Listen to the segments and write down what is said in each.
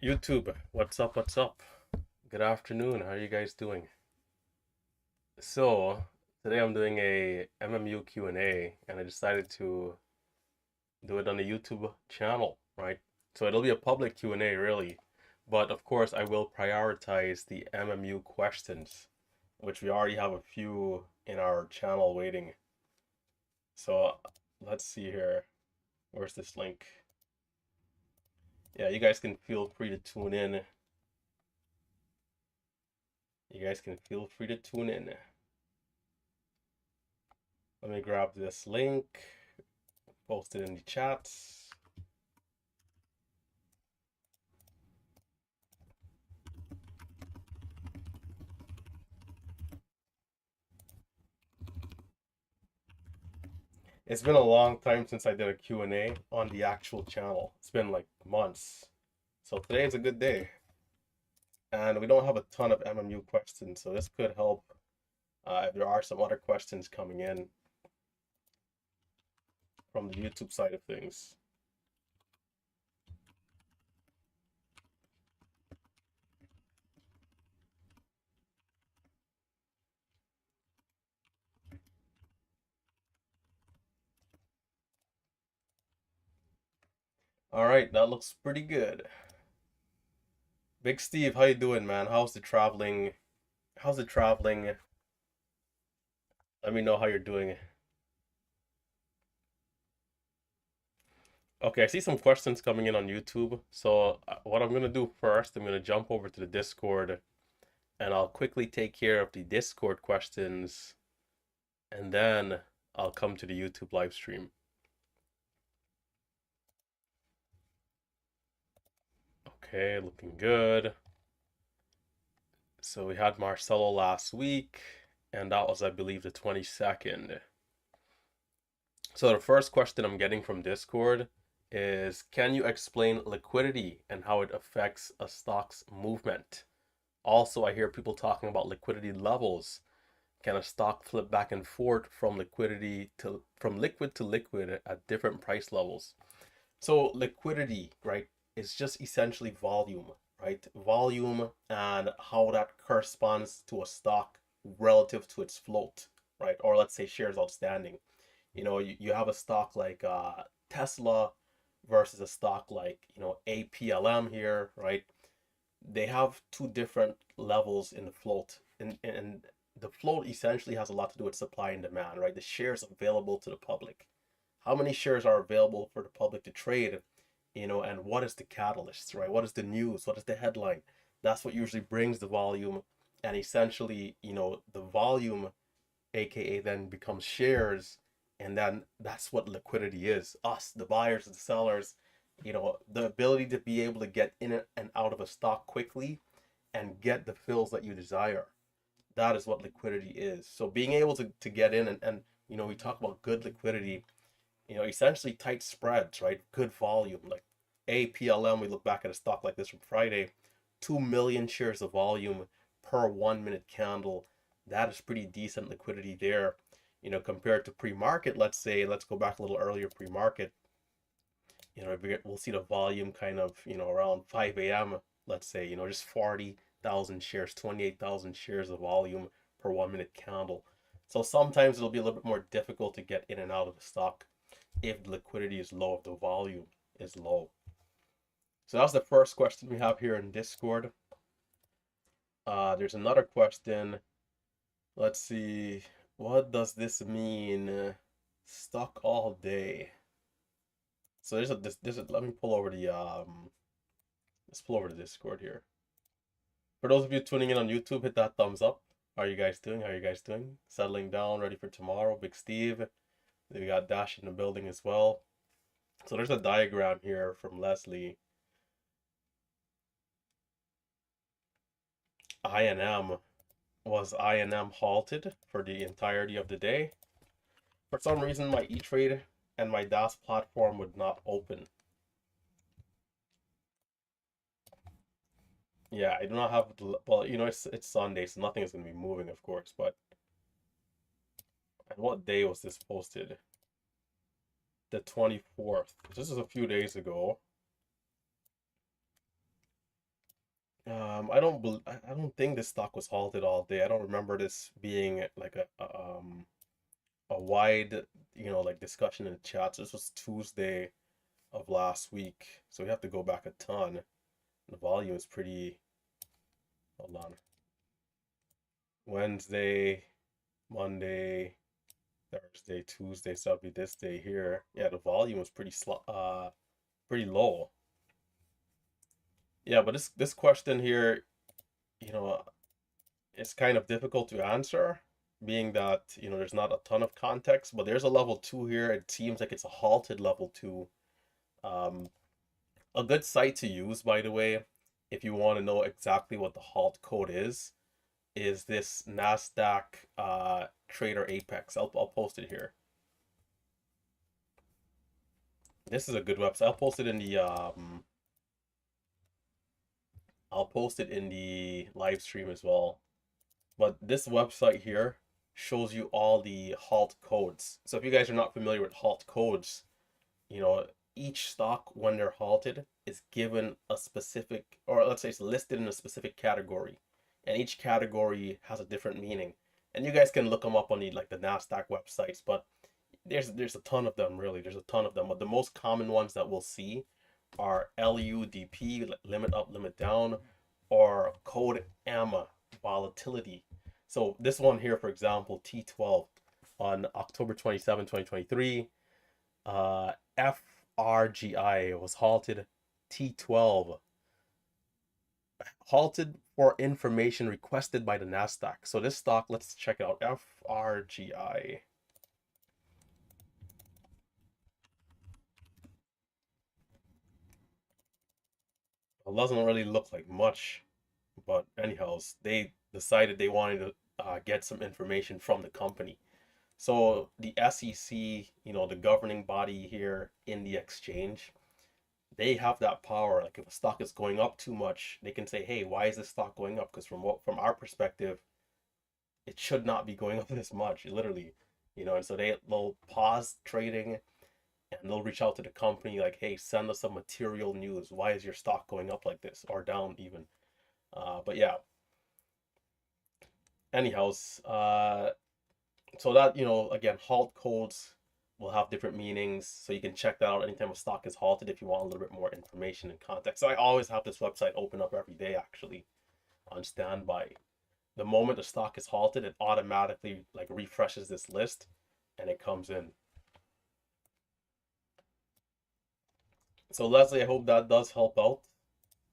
YouTube, what's up? What's up? Good afternoon. How are you guys doing? So, today I'm doing a MMU Q&A and I decided to do it on the YouTube channel, right? So it'll be a public Q&A really, but of course I will prioritize the MMU questions, which we already have a few in our channel waiting. So, let's see here. Where's this link? Yeah, you guys can feel free to tune in. You guys can feel free to tune in. Let me grab this link, post it in the chat. It's been a long time since I did a Q&A on the actual channel. It's been like months. So today is a good day. And we don't have a ton of MMU questions, so this could help if there are some other questions coming in from the YouTube side of things. All right, that looks pretty good. Big Steve, how you doing, man? How's the traveling? How's the traveling? Let me know how you're doing. Okay, I see some questions coming in on YouTube. So what I'm gonna do first, I'm gonna jump over to the Discord and I'll quickly take care of the Discord questions and then I'll come to the YouTube live stream. Okay, looking good. So we had Marcelo last week and that was, I believe, the 22nd. So the first question I'm getting from Discord is, can you explain liquidity and how it affects a stock's movement? Also, I hear people talking about liquidity levels. Can a stock flip back and forth from liquid to liquid at different price levels? So liquidity, right, is just essentially volume, right? Volume and how that corresponds to a stock relative to its float, right? Or let's say shares outstanding. You have a stock like Tesla versus a stock like, APLM here, right? They have two different levels in the float. And the float essentially has a lot to do with supply and demand, right? The shares available to the public. How many shares are available for the public to trade, and what is the catalyst, right? What is the news? What is the headline? That's what usually brings the volume. And essentially, the volume, aka then becomes shares, and then that's what liquidity is. Us, the buyers and the sellers, the ability to be able to get in and out of a stock quickly and get the fills that you desire. That is what liquidity is. So being able to get in and we talk about good liquidity, essentially tight spreads, right? Good volume. Like APLM, we look back at a stock like this from Friday, 2 million shares of volume per 1 minute candle. That is pretty decent liquidity there. Compared to pre-market, let's go back a little earlier pre-market. We'll see the volume kind of, around 5 a.m., let's say, just 40,000 shares, 28,000 shares of volume per 1 minute candle. So sometimes it'll be a little bit more difficult to get in and out of the stock if the liquidity is low, if the volume is low. So that's the first question we have here in Discord. There's another question. Let's see. What does this mean? Stuck all day. So let me pull over the let's pull over the Discord here. For those of you tuning in on YouTube, hit that thumbs up. How are you guys doing? How are you guys doing? Settling down, ready for tomorrow. Big Steve. We got Dash in the building as well. So there's a diagram here from Leslie. Was INM halted for the entirety of the day? For some reason, my E-Trade and my DAS platform would not open. Yeah, I do not have, well, it's Sunday, so nothing is going to be moving, of course, but what day was this posted? The 24th. This is a few days ago. I don't think this stock was halted all day. I don't remember this being like a wide, like discussion in the chats. This was Tuesday of last week, so we have to go back a ton. The volume is pretty. Hold on. Wednesday, Monday, Thursday, Tuesday, so that'll be this day here. Yeah, the volume was pretty low. Yeah, but this question here, you know, it's kind of difficult to answer, being that, there's not a ton of context, but there's a level two here. It seems like it's a halted level two. Um, a good site to use, by the way, if you want to know exactly what the halt code is this NASDAQ Trader Apex. I'll post it here. This is a good website. I'll post it in the live stream as well. But this website here shows you all the halt codes. So if you guys are not familiar with halt codes, you know, each stock when they're halted is given a specific, or let's say it's listed in a specific category, and each category has a different meaning. And you guys can look them up on the NASDAQ websites, but there's a ton of them, really. There's a ton of them, but the most common ones that we'll see are LUDP, limit up, limit down, or code M, volatility. So this one here, for example, T12 on October 27, 2023, FRGI was halted. T12 halted for information requested by the NASDAQ. So this stock, let's check it out. FRGI. It doesn't really look like much, but anyhow, they decided they wanted to get some information from the company. So the SEC, the governing body here in the exchange, they have that power. Like if a stock is going up too much, they can say, "Hey, why is this stock going up?" Because from our perspective, it should not be going up this much, literally. And so they'll pause trading and they'll reach out to the company like, "Hey, send us some material news. Why is your stock going up like this or down even?" But yeah. Anyhows, so that, again, halt codes will have different meanings, so you can check that out anytime a stock is halted if you want a little bit more information and context. So I always have this website open up every day, actually, on standby. The moment the stock is halted, it automatically like refreshes this list and it comes in. So Leslie, I hope that does help out.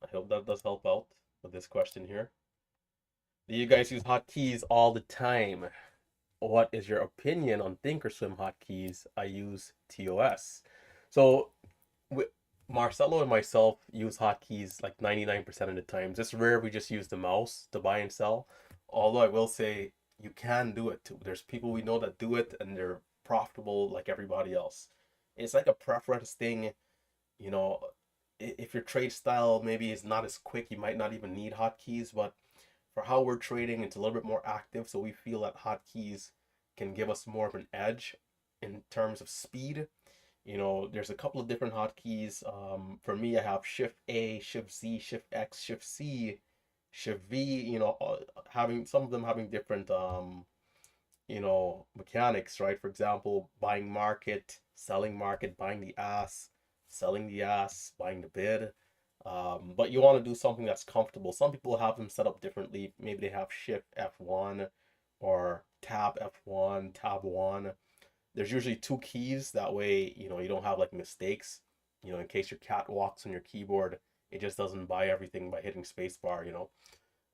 I hope that does help out with this question here. Do you guys use hotkeys all the time? What is your opinion on Thinkorswim hotkeys? I use TOS. So Marcelo and myself use hotkeys like 99% of the time. It's rare we just use the mouse to buy and sell. Although I will say you can do it too. There's people we know that do it and they're profitable like everybody else. It's like a preference thing, you know. If your trade style maybe is not as quick, you might not even need hotkeys, but for how we're trading, it's a little bit more active, so we feel that hotkeys can give us more of an edge in terms of speed. There's a couple of different hotkeys. For me, I have Shift A, Shift Z, Shift X, Shift C, Shift V. Having some of them having different mechanics, right? For example, buying market, selling market, buying the ass, selling the ass, buying the bid. But you want to do something that's comfortable. Some people have them set up differently. Maybe they have Shift F1 or Tab F1, Tab 1. There's usually two keys. That way, you don't have like mistakes. In case your cat walks on your keyboard, it just doesn't buy everything by hitting spacebar.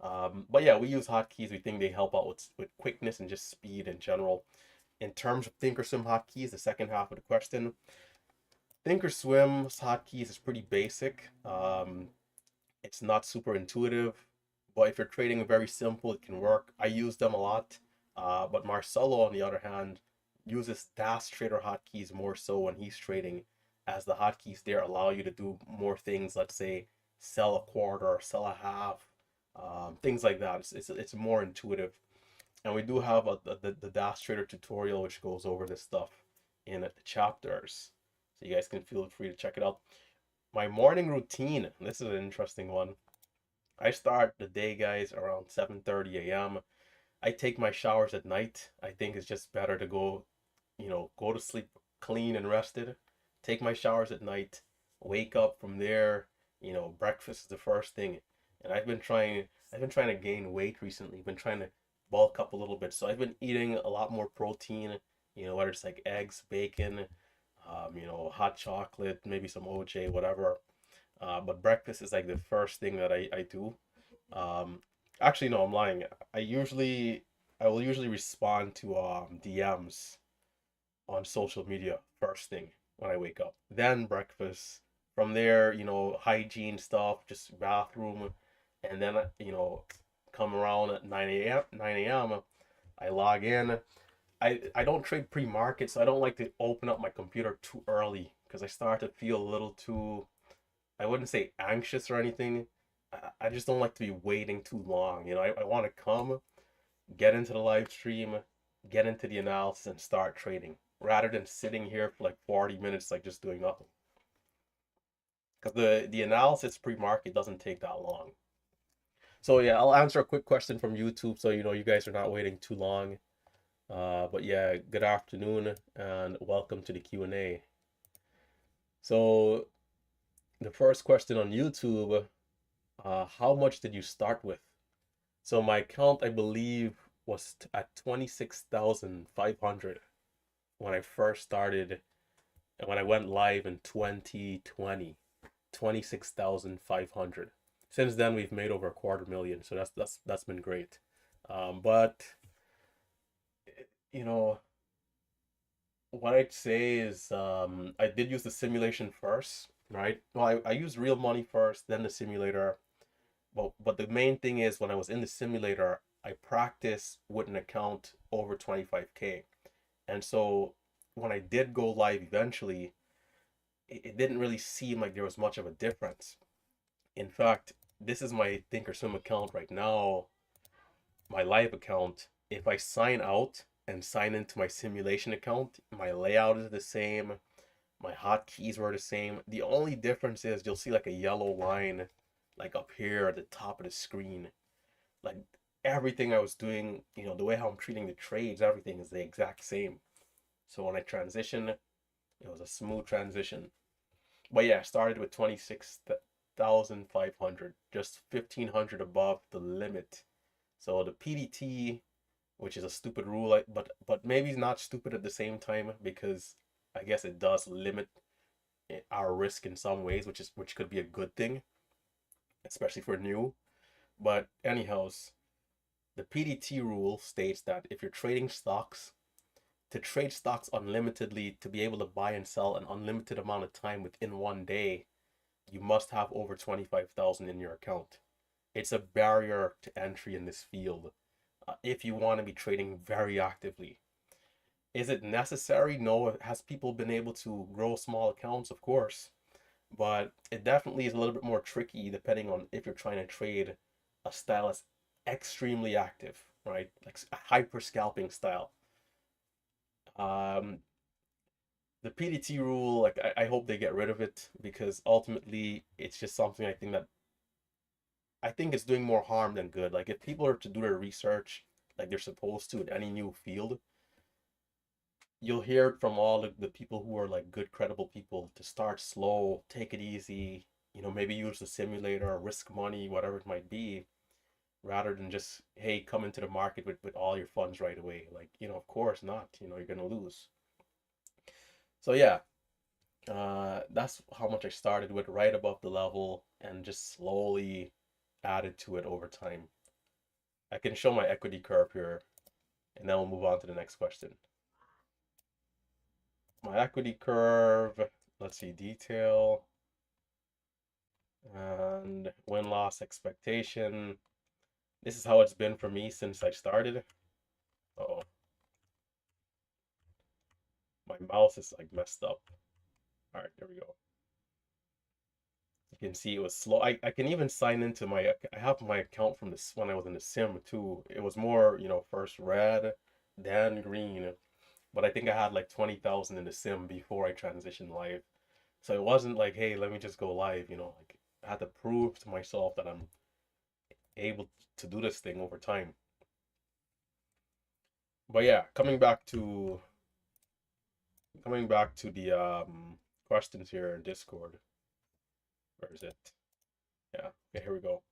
But yeah, we use hotkeys. We think they help out with quickness and just speed in general. In terms of Thinkorswim hotkeys, the second half of the question, Thinkorswim's hotkeys is pretty basic. It's not super intuitive, but if you're trading very simple, it can work. I use them a lot. But Marcelo, on the other hand, uses DAS Trader hotkeys more so when he's trading, as the hotkeys there allow you to do more things. Let's say sell a quarter, sell a half, things like that. It's more intuitive. And we do have the DAS Trader tutorial which goes over this stuff in the chapters, so you guys can feel free to check it out. My morning routine. This is an interesting one. I start the day, guys, around 7:30 a.m. I take my showers at night. I think it's just better to go to sleep clean and rested. Take my showers at night, wake up from there, breakfast is the first thing. And I've been trying to gain weight recently. I've been trying to bulk up a little bit. So I've been eating a lot more protein, whether it's like eggs, bacon, hot chocolate, maybe some OJ, whatever. But breakfast is like the first thing that I do. Um, Actually, no, I'm lying. I will usually respond to DMs on social media first thing when I wake up. Then breakfast. From there, hygiene stuff, just bathroom, and then come around at 9 a.m. 9 a.m. I log in. I don't trade pre-market, so I don't like to open up my computer too early because I start to feel a little too, I wouldn't say anxious or anything. I just don't like to be waiting too long. I want to come, get into the live stream, get into the analysis, and start trading rather than sitting here for like 40 minutes, like just doing nothing. Because the analysis pre-market doesn't take that long. So yeah, I'll answer a quick question from YouTube so you guys are not waiting too long. But yeah, good afternoon and welcome to the Q&A. So the first question on YouTube, how much did you start with? So my account, I believe, was at 26,500 when I first started and when I went live in 2020, 26,500. Since then, we've made over a quarter million, so that's been great. But you know, what I'd say is I did use the simulation first, right? Well, I used real money first, then the simulator. But the main thing is when I was in the simulator, I practiced with an account over 25K. And so when I did go live eventually, it didn't really seem like there was much of a difference. In fact, this is my Thinkorswim account right now, my live account. If I sign out and sign into my simulation account, my layout is the same, my hotkeys were the same. The only difference is you'll see like a yellow line like up here at the top of the screen. Like everything I was doing, the way how I'm treating the trades, everything is the exact same. So when I transitioned, it was a smooth transition. But yeah, I started with 26,500, just 1,500 above the limit. So the PDT, which is a stupid rule, but maybe it's not stupid at the same time because I guess it does limit our risk in some ways, which could be a good thing, especially for new. But anyhow, the PDT rule states that if you're trading stocks, to trade stocks unlimitedly, to be able to buy and sell an unlimited amount of time within one day, you must have over 25,000 in your account. It's a barrier to entry in this field if you want to be trading very actively. Is it necessary? No. Has people been able to grow small accounts? Of course. But it definitely is a little bit more tricky depending on if you're trying to trade a style that's extremely active, right? Like a hyper scalping style. Um, the PDT rule, like I hope they get rid of it because ultimately it's just something I think it's doing more harm than good. Like if people are to do their research like they're supposed to in any new field, you'll hear it from all the people who are like good, credible people to start slow, take it easy, maybe use the simulator, risk money, whatever it might be, rather than just, hey, come into the market with all your funds right away. Like, of course not, you're gonna lose. So yeah, that's how much I started with, right above the level, and just slowly added to it over time. I can show my equity curve here, and then we'll move on to the next question. My equity curve, let's see, detail, and win-loss expectation. This is how it's been for me since I started. Oh, my mouse is like messed up. All right, there we go. You can see it was slow. I can even sign into I have my account from this when I was in the sim too. It was more, first red, then green. But I think I had like 20,000 in the sim before I transitioned live. So it wasn't like, hey, let me just go live, like I had to prove to myself that I'm able to do this thing over time. But yeah, coming back to the questions here in Discord. Where is it? Yeah, okay, here we go.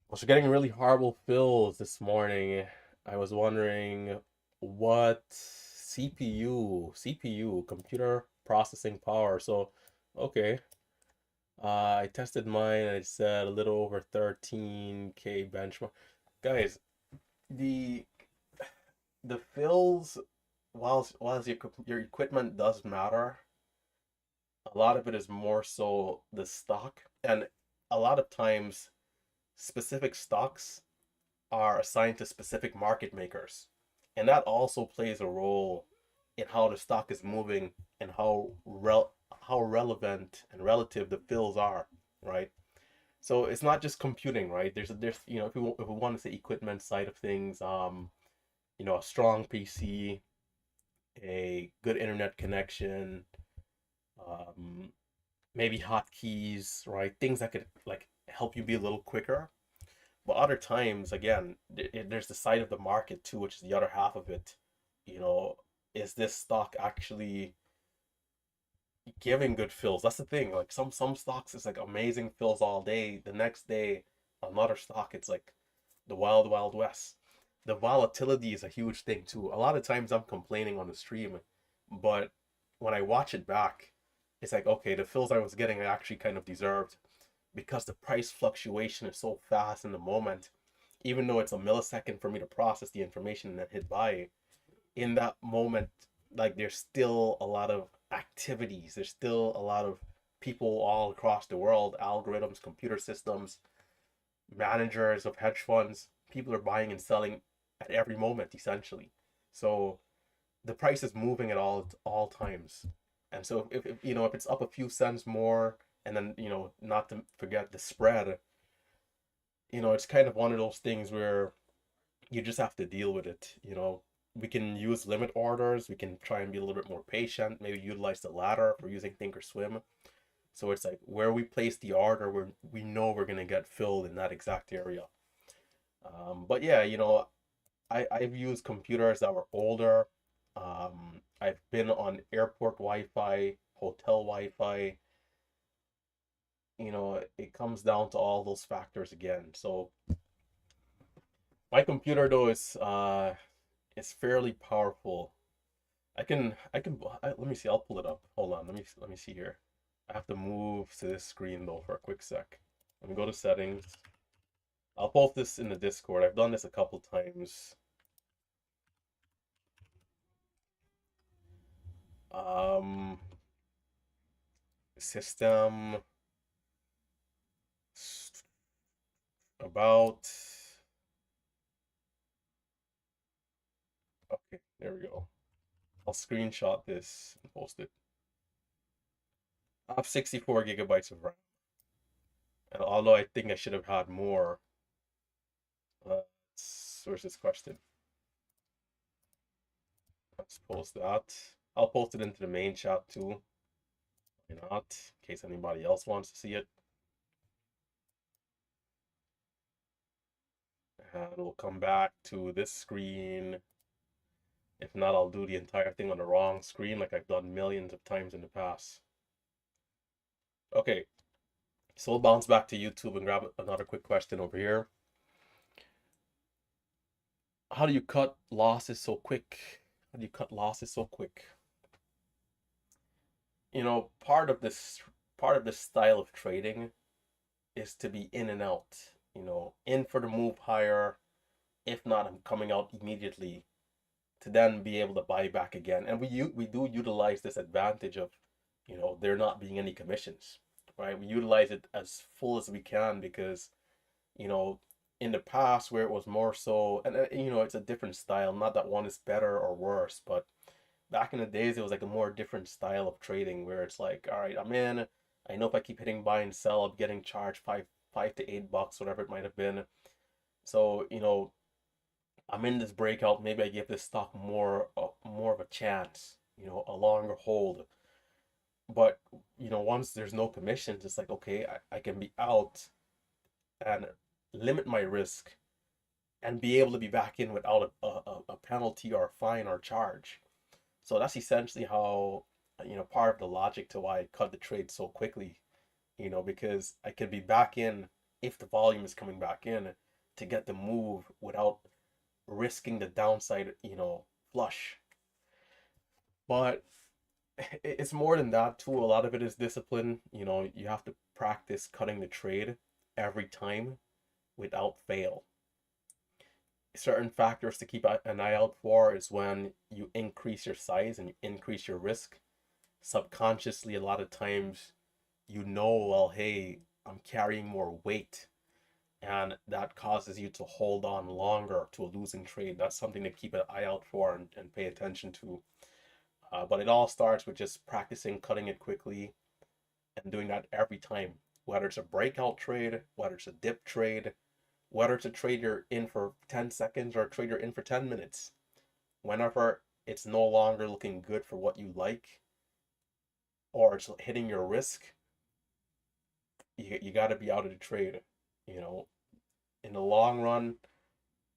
I was getting really horrible fills this morning. I was wondering what CPU, computer processing power. So, okay. I tested mine and it said a little over 13K benchmark. Guys, the the fills, whilst your equipment does matter, a lot of it is more so the stock, and a lot of times specific stocks are assigned to specific market makers, and that also plays a role in how the stock is moving and how relevant and relative the fills are, right? So it's not just computing, right? There's if we want to say equipment side of things, a strong PC, a good internet connection, um, maybe hotkeys, right? Things that could like help you be a little quicker. But other times, again, there's the side of the market too, which is the other half of it. You know, is this stock actually giving good fills? That's the thing. Like some stocks, it's like amazing fills all day. The next day, another stock, it's like the wild wild west. The volatility is a huge thing too. A lot of times I'm complaining on the stream, but when I watch it back, it's like okay, the fills I was getting I actually kind of deserved because the price fluctuation is so fast in the moment. Even though it's a millisecond for me to process the information and then hit buy, in that moment, like there's still a lot of activities. There's still a lot of people all across the world, algorithms, computer systems, managers of hedge funds. People are buying and selling at every moment, essentially. So the price is moving at all times. And so if it's up a few cents more, and then not to forget the spread, it's kind of one of those things where you just have to deal with it. We can use limit orders. We can try and be a little bit more patient. Maybe utilize the ladder if we're using Thinkorswim. So it's like where we place the order, we know we're gonna get filled in that exact area. But yeah, I've used computers that were older. I've been on airport Wi-Fi, hotel Wi-Fi. It comes down to all those factors again. So my computer though is fairly powerful. Let me see. I'll pull it up. Hold on. Let me see here. I have to move to this screen though for a quick sec. Let me go to settings. I'll post this in the Discord. I've done this a couple times. Um, system about. Okay, there we go. I'll screenshot this and post it. I have 64 gigabytes of RAM, and although I think I should have had more, where's this question? Let's post that. I'll post it into the main chat too. Why not? In case anybody else wants to see it. And we'll come back to this screen. If not, I'll do the entire thing on the wrong screen like I've done millions of times in the past. Okay, so we'll bounce back to YouTube and grab another quick question over here. How do you cut losses so quick? How do you cut losses so quick? Part of this style of trading is to be in and out. In for the move higher. If not, I'm coming out immediately to then be able to buy back again. And we do utilize this advantage of, there not being any commissions, right? We utilize it as full as we can because, you know, in the past where it was more so, and it's a different style. Not that one is better or worse, but back in the days it was like a more different style of trading where it's like, all right, I'm in. I know if I keep hitting buy and sell, I'm getting charged five to $8, whatever it might have been. So I'm in this breakout. Maybe I give this stock more of a chance, a longer hold. But once there's no commissions, it's like okay, I can be out and limit my risk, and be able to be back in without a penalty or a fine or charge. So that's essentially how, part of the logic to why I cut the trade so quickly, because I could be back in if the volume is coming back in to get the move without risking the downside, flush. But it's more than that too. A lot of it is discipline. You have to practice cutting the trade every time without fail. Certain factors to keep an eye out for is when you increase your size and you increase your risk. Subconsciously, a lot of times, well, hey, I'm carrying more weight, and that causes you to hold on longer to a losing trade. That's something to keep an eye out for and pay attention to. But it all starts with just practicing cutting it quickly and doing that every time, whether it's a breakout trade, whether it's a dip trade, whether it's a trade you're in for 10 seconds or a trade you're in for 10 minutes. Whenever it's no longer looking good for what you like, or it's hitting your risk, you got to be out of the trade. In the long run,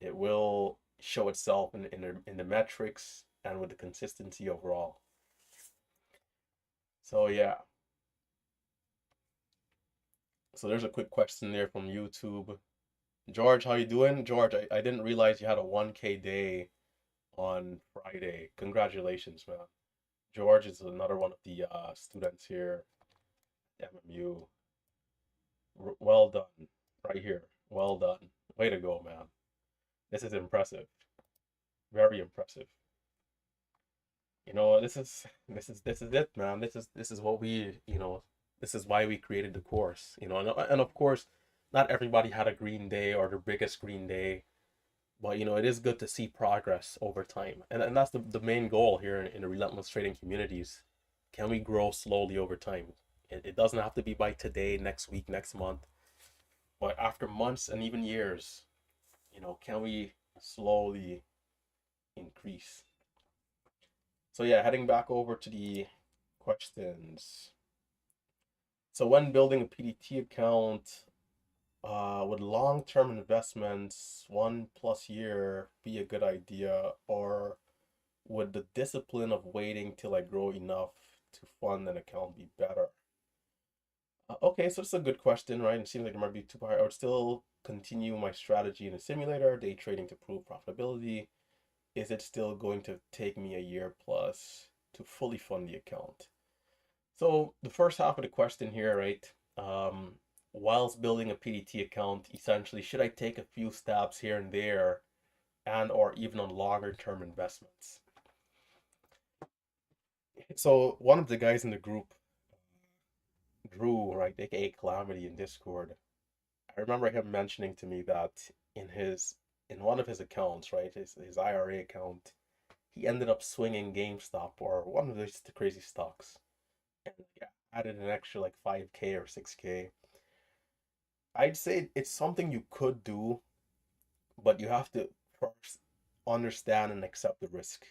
it will show itself in the metrics and with the consistency overall. So yeah. So there's a quick question there from YouTube. George, how you doing? George, I didn't realize you had a 1K day on Friday. Congratulations, man. George is another one of the students here at MMU. Well done. Right here. Well done. Way to go, man. This is impressive. Very impressive. This is it, man. This is what this is why we created the course. And of course, not everybody had a green day or the biggest green day, but it is good to see progress over time. And that's the main goal here in the Relentless trading communities. Can we grow slowly over time? It doesn't have to be by today, next week, next month, but after months and even years, can we slowly increase? So yeah, heading back over to the questions. So when building a PDT account, would long-term investments, 1+ year, be a good idea, or would the discipline of waiting till I grow enough to fund an account be better? Okay, so it's a good question, right? It seems like there might be two parts. I would still continue my strategy in a simulator, day trading to prove profitability. Is it still going to take me a year plus to fully fund the account? So the first half of the question here, right? Whilst building a PDT account, essentially, should I take a few steps here and there and or even on longer term investments? So one of the guys in the group, Drew, right, aka Calamity in Discord, I remember him mentioning to me that in one of his accounts, right, his IRA account, he ended up swinging GameStop or one of these crazy stocks, and added an extra like 5K or 6K. I'd say it's something you could do, but you have to first understand and accept the risk.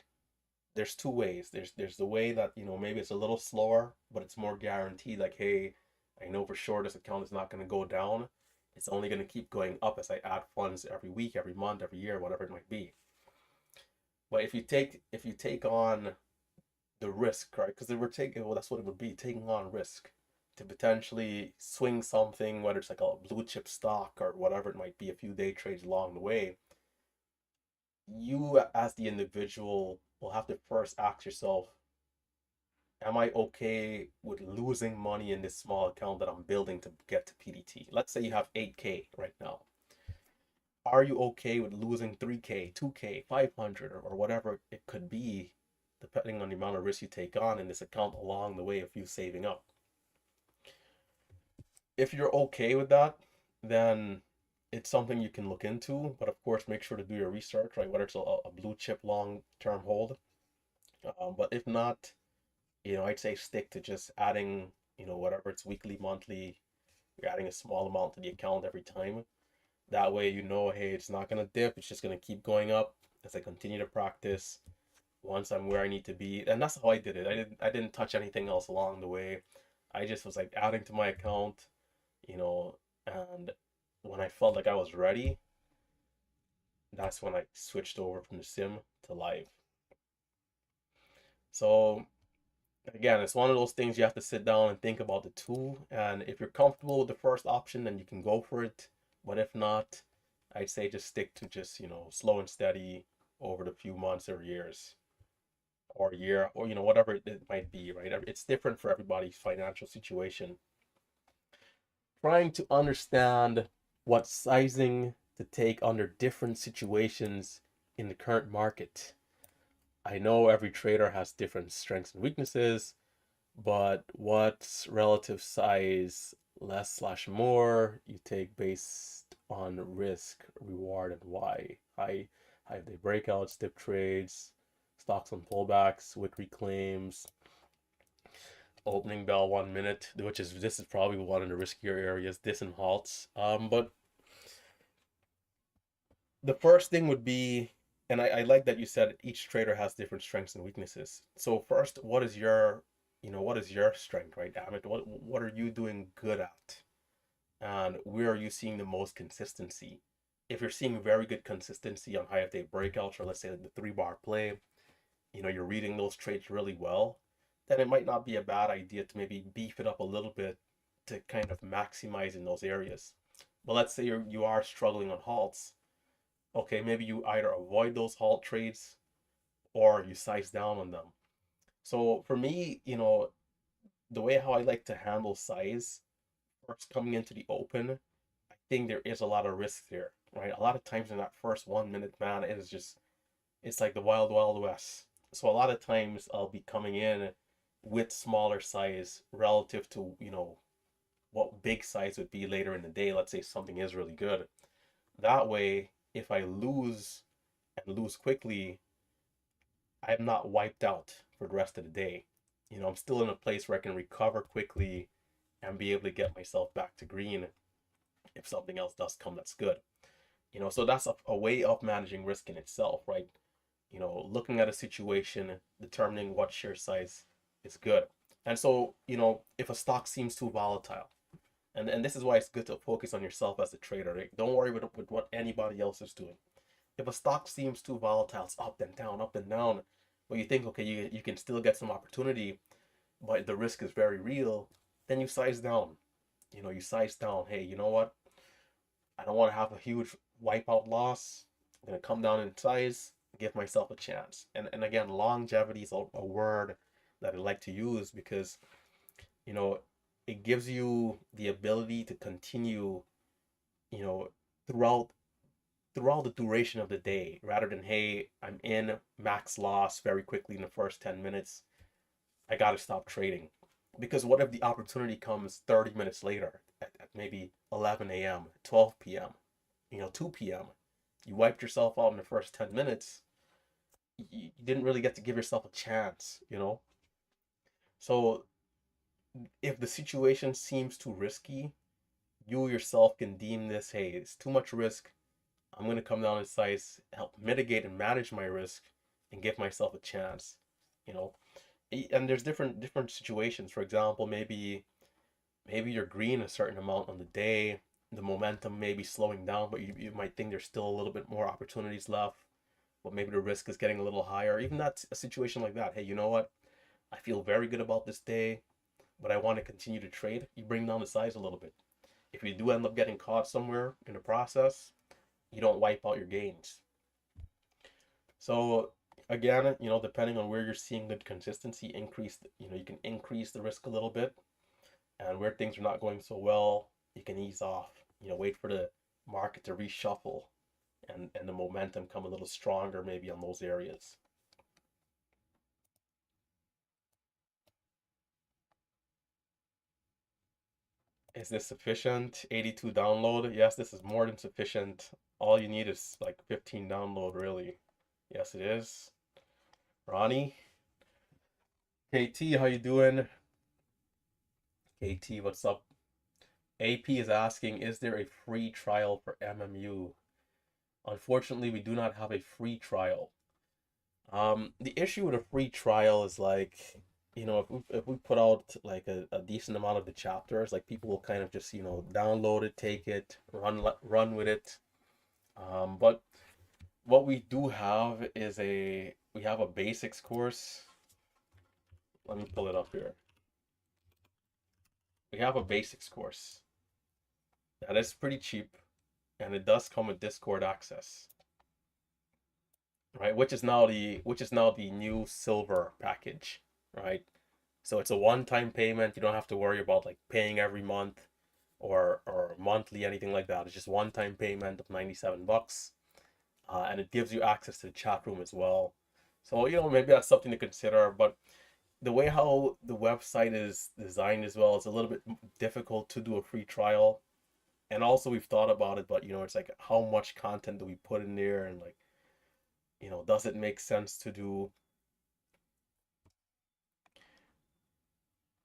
There's two ways. There's the way that, maybe it's a little slower, but it's more guaranteed. Like, hey, I know for sure this account is not going to go down. It's only going to keep going up as I add funds every week, every month, every year, whatever it might be. But if you take on the risk, right? Because that's what it would be, taking on risk to potentially swing something, whether it's like a blue chip stock or whatever it might be, a few day trades along the way. You as the individual will have to first ask yourself, am I okay with losing money in this small account that I'm building to get to PDT? Let's say you have 8K right now. Are you okay with losing 3K, 2K, 500, or whatever it could be, depending on the amount of risk you take on in this account along the way of you saving up? If you're okay with that, then it's something you can look into, but of course, make sure to do your research, right? Whether it's a blue chip long term hold. But if not, I'd say stick to just adding, whatever it's weekly, monthly, you're adding a small amount to the account every time. That way, hey, it's not gonna dip. It's just gonna keep going up as I continue to practice. Once I'm where I need to be, and that's how I did it. I didn't touch anything else along the way. I just was like adding to my account, and when I felt like I was ready, that's when I switched over from the sim to live. So again, it's one of those things you have to sit down and think about the two. And if you're comfortable with the first option, then you can go for it. But if not, I'd say just stick to just, slow and steady over the few months or years or year or, whatever it might be, right? It's different for everybody's financial situation. Trying to understand what sizing to take under different situations in the current market. I know every trader has different strengths and weaknesses, but what's relative size, less slash more, you take based on risk, reward, and why. High day breakouts, dip trades, stocks on pullbacks, wick reclaims, opening bell 1 minute, this is probably one of the riskier areas, this and halts. But the first thing would be, and I like that you said each trader has different strengths and weaknesses. So first, what is your strength, right, Amit? What are you doing good at? And where are you seeing the most consistency? If you're seeing very good consistency on high day breakouts, or let's say the 3 bar play, you're reading those trades really well, then it might not be a bad idea to maybe beef it up a little bit to kind of maximize in those areas. But let's say you are struggling on halts. Okay, maybe you either avoid those halt trades or you size down on them. So for me, the way how I like to handle size first coming into the open, I think there is a lot of risk there, right? A lot of times in that first 1 minute, man, it's like the wild, wild west. So a lot of times I'll be coming in with smaller size relative to, what big size would be later in the day. Let's say something is really good. That way, if I lose and lose quickly, I'm not wiped out for the rest of the day. I'm still in a place where I can recover quickly and be able to get myself back to green if something else does come that's good. So that's a way of managing risk in itself, right? Looking at a situation, determining what share size is good. And so, if a stock seems too volatile, and this is why it's good to focus on yourself as a trader, right? Don't worry with what anybody else is doing. If a stock seems too volatile, it's up and down, but you think, okay, you can still get some opportunity, but the risk is very real, then you size down. You size down, hey, you know what? I don't want to have a huge wipeout loss. I'm going to come down in size, give myself a chance. And again, longevity is a word that I like to use because, you know, it gives you the ability to continue, you know, throughout the duration of the day rather than, hey, I'm in max loss very quickly in the first 10 minutes. I got to stop trading. Because what if the opportunity comes 30 minutes later at maybe 11 a.m., 12 p.m., 2 p.m.? You wiped yourself out in the first 10 minutes. You didn't really get to give yourself a chance. So if the situation seems too risky, you yourself can deem this, hey, it's too much risk. I'm going to come down in size, help mitigate and manage my risk, and give myself a chance. You know, and there's different situations. For example, maybe you're green a certain amount on the day. The momentum may be slowing down, but you might think there's still a little bit more opportunities left. But maybe the risk is getting a little higher. Even that's a situation like that. Hey, you know what? I feel very good about this day, but I want to continue to trade. You bring down the size a little bit. If you do end up getting caught somewhere in the process, you don't wipe out your gains. So again, depending on where you're seeing good consistency, you can increase the risk a little bit. And where things are not going so well, you can ease off. Wait for the market to reshuffle and the momentum come a little stronger maybe on those areas. Is this sufficient? 82 download? Yes, this is more than sufficient. All you need is like 15 download, really. Yes, it is. Ronnie? KT, how you doing? KT, what's up? AP is asking, is there a free trial for MMU? Unfortunately, we do not have a free trial. The issue with a free trial is like you know, if we put out like a decent amount of the chapters, like people will kind of just, you know, download it, take it, run with it. But what we do have is we have a basics course. Let me pull it up here. We have a basics course that is pretty cheap, and it does come with Discord access, right? Which is now the new silver package, right? So it's a one-time payment. You don't have to worry about like paying every month or monthly, anything like that. It's just one-time payment of 97 bucks. And it gives you access to the chat room as well. So, you know, maybe that's something to consider. But the way how the website is designed as well, it's a little bit difficult to do a free trial. And also we've thought about it, but you know, it's like how much content do we put in there, and like, you know, does it make sense to do?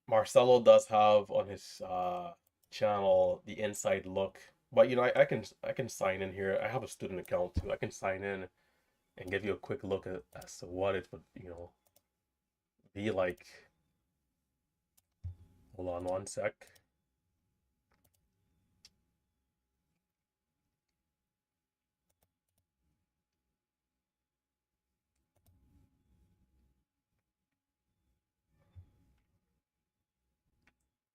Marcelo does have on his channel the inside look, but you know, I can sign in here. I have a student account too. I can sign in and give you a quick look at as to what it would, you know, be like. Hold on one sec.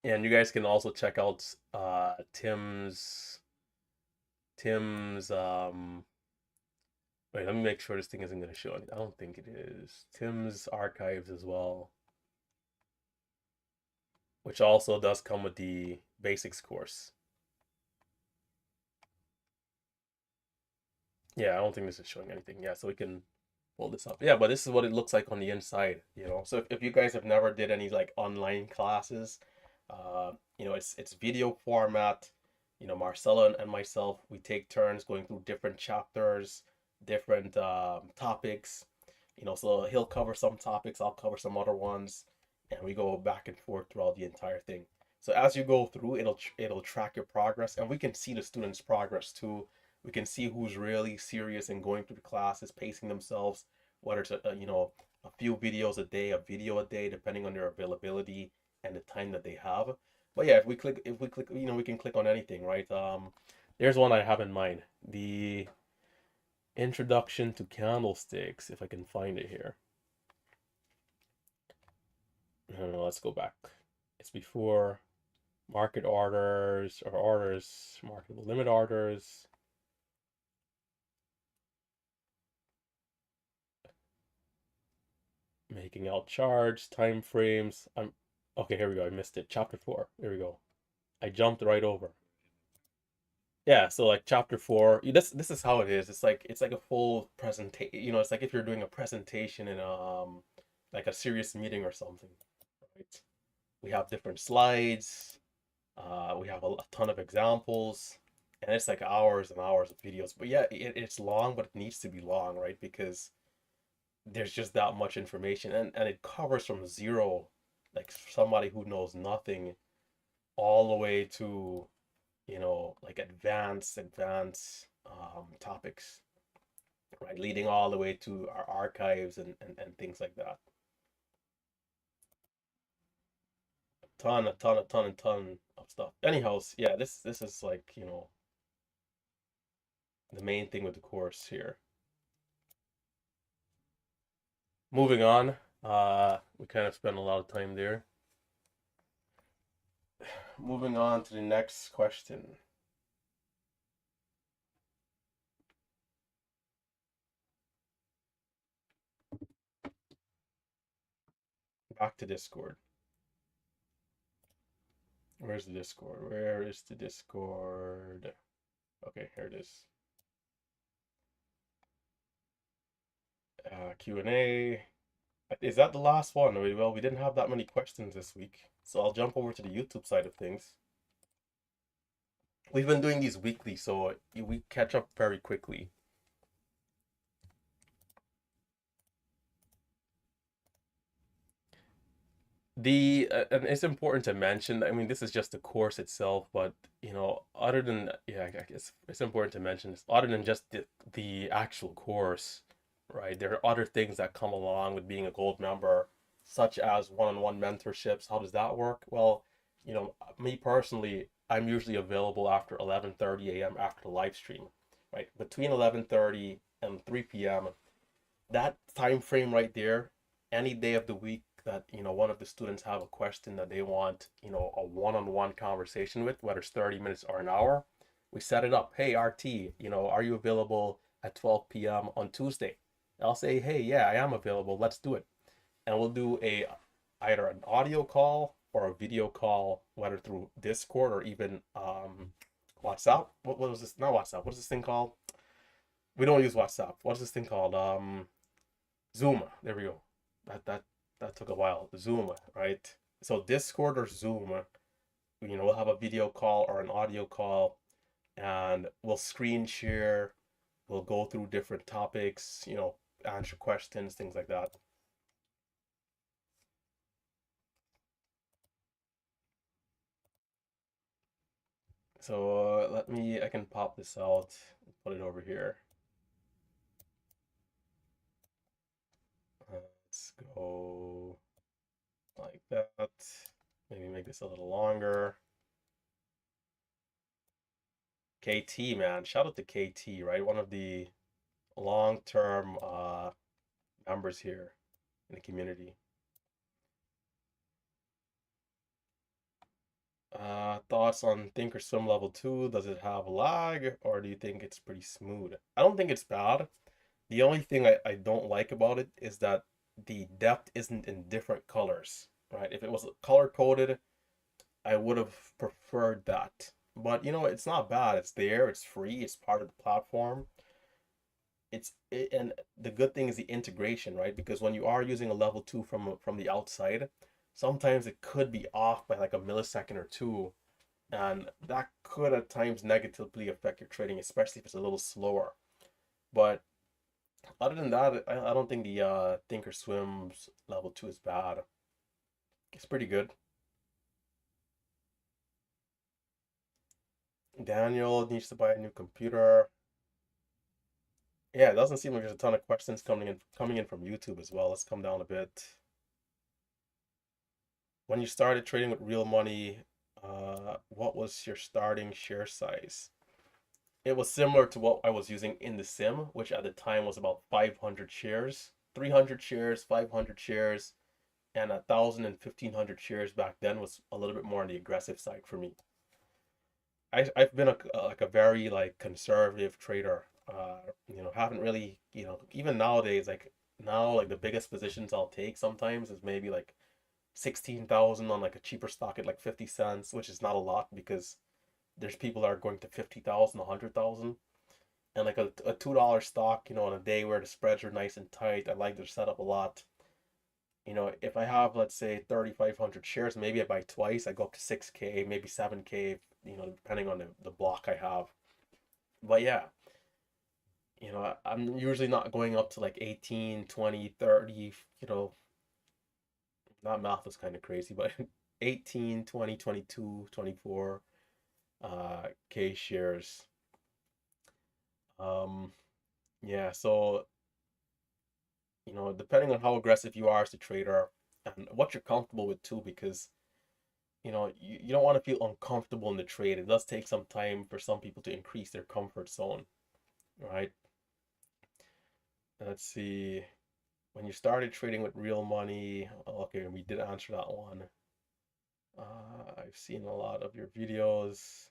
And you guys can also check out Tim's wait, let me make sure this thing isn't going to show anything. I don't think it is. Tim's archives as well, which also does come with the basics course. Yeah, I don't think this is showing anything. Yeah, so we can pull this up. Yeah, but this is what it looks like on the inside, you know. So if you guys have never did any like online classes, you know, it's video format. You know, Marcella and myself, we take turns going through different chapters, different topics. You know, so he'll cover some topics, I'll cover some other ones, and we go back and forth throughout the entire thing. So as you go through, it'll track your progress, and we can see the students' progress too. We can see who's really serious in going through the classes, pacing themselves, whether it's you know, a few videos a day, a video a day, depending on their availability and the time that they have. But yeah, if we click, you know, we can click on anything, right? There's one I have in mind. The introduction to candlesticks, if I can find it here. No, let's go back. It's before market orders or orders, marketable limit orders. Making out charts, time frames. I'm okay. Here we go. I missed it. Chapter 4. Here we go. I jumped right over. Yeah, so like chapter 4, this is how it is. It's like a full presentation. You know, it's like if you're doing a presentation in like a serious meeting or something, right? We have different slides. We have a ton of examples, and it's like hours and hours of videos. But yeah, it's long, but it needs to be long, right? Because there's just that much information, and it covers from zero, like somebody who knows nothing, all the way to, you know, like advanced topics, right? Leading all the way to our archives and things like that. A ton of stuff. Anyhow, yeah, this is like, you know, the main thing with the course here. Moving on, we kind of spent a lot of time there. Moving on to the next question. Back to Discord. Where's the Discord? Where is the Discord? Okay, here it is. Q&A. Is that the last one? Well, we didn't have that many questions this week, so I'll jump over to the YouTube side of things. We've been doing these weekly, so we catch up very quickly. And it's important to mention, I mean, this is just the course itself, but you know, other than, yeah, I guess it's important to mention this, other than just the actual course, right? There are other things that come along with being a gold member, such as one-on-one mentorships. How does that work? Well, me personally, I'm usually available after 11:30 a.m. after the live stream, right? Between 11:30 and 3 p.m. That time frame right there, any day of the week that, one of the students have a question that they want, a one-on-one conversation with, whether it's 30 minutes or an hour, we set it up. Hey, RT, are you available at 12 p.m. on Tuesday? I'll say, hey, yeah, I am available. Let's do it. And we'll do either an audio call or a video call, whether through Discord or even WhatsApp. What was this? Not WhatsApp. What is this thing called? We don't use WhatsApp. What's this thing called? Zoom. There we go. That took a while. Zoom, right? So Discord or Zoom, we'll have a video call or an audio call, and we'll screen share. We'll go through different topics, answer questions, things like that. So I can pop this out, put it over here. Let's go like that. Maybe make this a little longer. KT, man, shout out to KT, right? One of the long-term members here in the community. Thoughts on Thinkorswim level 2? Does it have lag, or do you think it's pretty smooth? I don't think it's bad. The only thing I don't like about it is that the depth isn't in different colors, right? If it was color coded, I would have preferred that. But it's not bad. It's there. It's free. It's part of the platform. And the good thing is the integration, right? Because when you are using a level 2 from the outside, sometimes it could be off by like a millisecond or two, and that could at times negatively affect your trading, especially if it's a little slower. But other than that, I don't think the Thinkorswim's level 2 is bad. It's pretty good. Daniel needs to buy a new computer. Yeah, it doesn't seem like there's a ton of questions coming in from YouTube as well. Let's come down a bit. When you started trading with real money, what was your starting share size? It was similar to what I was using in the sim, which at the time was about 500 shares, 300 shares, 500 shares, and 1,000 and 1,500 shares back then was a little bit more on the aggressive side for me. I've been like a very like conservative trader. Haven't really, even nowadays, like now, like the biggest positions I'll take sometimes is maybe like 16,000 on like a cheaper stock at like 50 cents, which is not a lot because there's people that are going to 50,000, 100,000. And like a $2 stock, on a day where the spreads are nice and tight, I like their setup a lot. If I have, let's say, 3,500 shares, maybe I buy twice. I go up to 6K, maybe 7K, depending on the block I have. But yeah, I'm usually not going up to like 18, 20, 30, that math was kind of crazy, but 18, 20, 22, 24 K shares. Yeah, so depending on how aggressive you are as a trader and what you're comfortable with too, because you don't want to feel uncomfortable in the trade. It does take some time for some people to increase their comfort zone, right? Let's see. When you started trading with real money, okay, we did answer that one. I've seen a lot of your videos.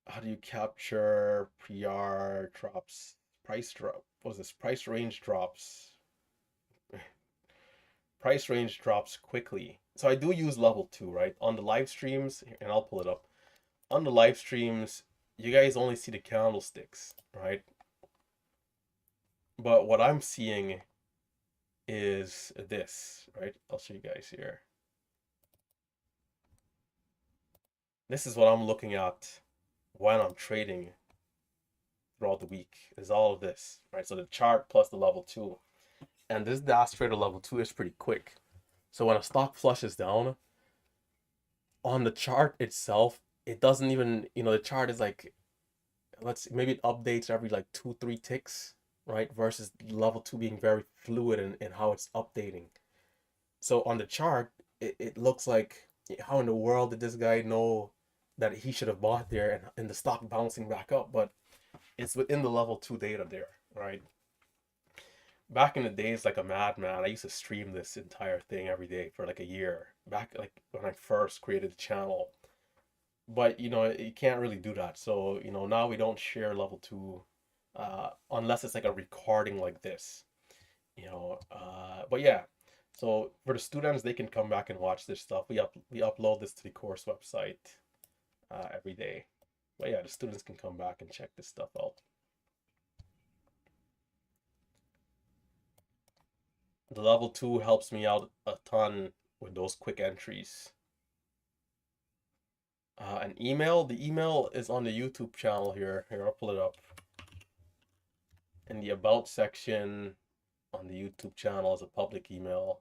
How do you capture PR drops, price drop? What was this? Price range drops. Price range drops quickly. So I do use level 2, right? On the live streams, and I'll pull it up. On the live streams, you guys only see the candlesticks, right? But what I'm seeing is this, right? I'll show you guys here. This is what I'm looking at when I'm trading throughout the week, is all of this, right? So the chart plus the level 2. And this DAS trader level 2 is pretty quick. So when a stock flushes down, on the chart itself, it doesn't even, the chart is like, maybe it updates every like 2, 3 ticks, right? Versus level 2 being very fluid in how it's updating. So on the chart, it looks like, how in the world did this guy know that he should have bought there, and the stock bouncing back up? But it's within the level 2 data there, right? Back in the days, like a madman, I used to stream this entire thing every day for like a year. Back like when I first created the channel. But you can't really do that. So now we don't share level 2 unless it's like a recording like this. But yeah, so for the students, they can come back and watch this stuff. We upload this to the course website every day. But yeah, the students can come back and check this stuff out. The level 2 helps me out a ton with those quick entries. An email. The email is on the YouTube channel here. Here, I'll pull it up. In the about section on the YouTube channel is a public email.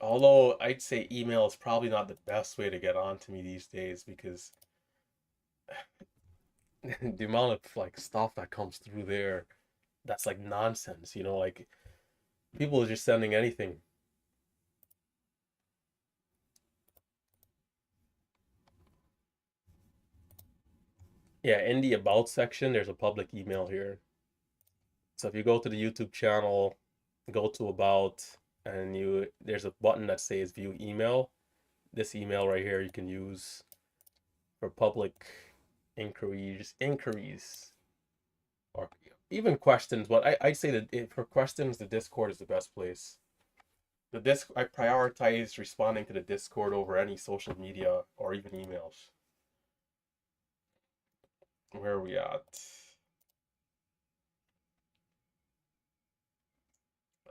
Although I'd say email is probably not the best way to get on to me these days, because the amount of like stuff that comes through there, that's like nonsense, like people are just sending anything. Yeah, in the about section, there's a public email here. So if you go to the YouTube channel, go to about, and there's a button that says view email. This email right here you can use for public inquiries, or even questions. But I'd say that for questions, the Discord is the best place. I prioritize responding to the Discord over any social media or even emails. Where are we at?